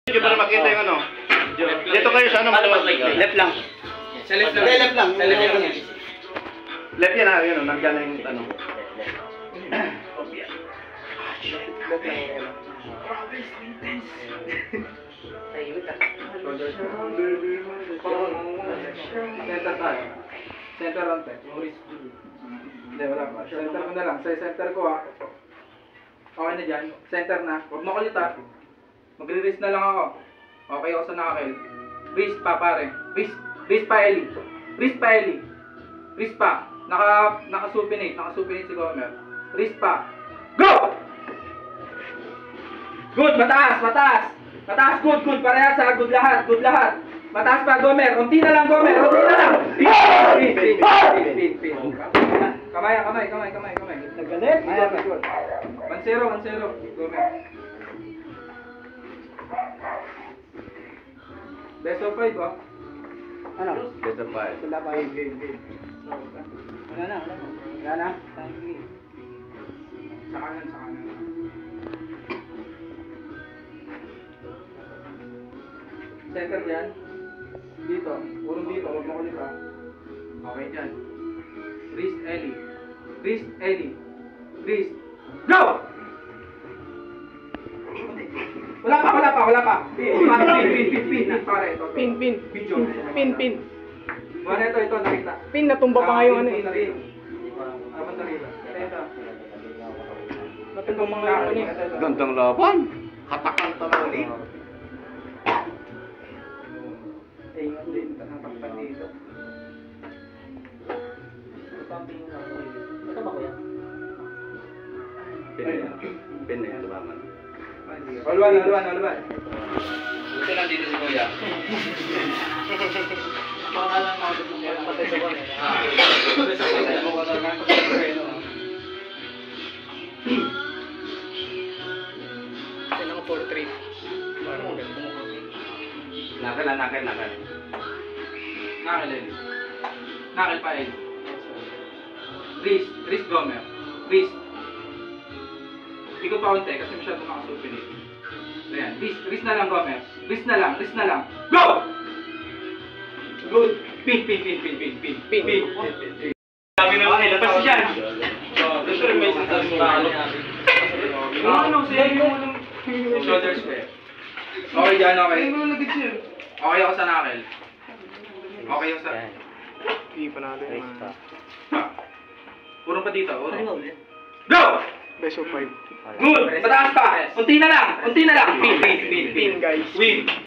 Hindi para makita yung ano. Dito kayo sa ano? Left lang. Sa left lang. Left lang. Sa left lang. Left yan ha, yun o. Nandiyan na yung ano. Center tayo. Center on tayo. Hindi, wala pa. Center ko na lang. Sa center ko ha. Okay na dyan. Center na. Huwag makulit ha. Magre-wrist na lang ako. Okay ako sa nakakil. Wrist pa pare. Wrist pa Eli. Wrist pa Eli. Wrist pa. Naka-supinate. Naka-supinate si Gomer. Wrist pa. Go! Good, mataas, mataas. Mataas, good, good. Parehas ha, good lahat, good lahat. Mataas pa, Gomer. Unti na lang, Gomer. Unti na lang. Pin. Kamay. Naggalit? Good. 1-0. Gomer. Best of 5, oh. Ano? Dito pa eh. Wala pa. Wala na. Wala na. Sa kanan. Center dyan. Dito. Urong dito. Huwag makulit ha. Okay dyan. Wrist, Eli. Wrist. Go! Wala pa. Pin. Pare, ito. Pin. Video. Pin. Wala ito, nakita. Pin, natumba pa nga yung ano eh. Natumba pa nga yung ano eh. Gandang laban. Hatakan talaga ulit. Pin na yan, tumaman. Alwan. Buti lang dito si Kuya. Pangalan mo, patay sa kone. Yan ang portrait. Parang maganda. Nakal. Nakil pa Eli. Wrist Gomer. Wrist. Ikot pa konti kasi masyado nakasupin eh. Ayan, wrist na lang Gomer. Wrist na lang. Go! Good. Pin. Dami na lang Labas dyan. Dito rin may sinasabi sa ano. Shoulder square. Okay dyan, okay. Okay ako sa nakil. Okay ako sa... Hindi pa natin. Urong pa dito, urong. Go! Best of 5. Good! Mataas pa! Unti na lang! Pin! Pin, guys. Win!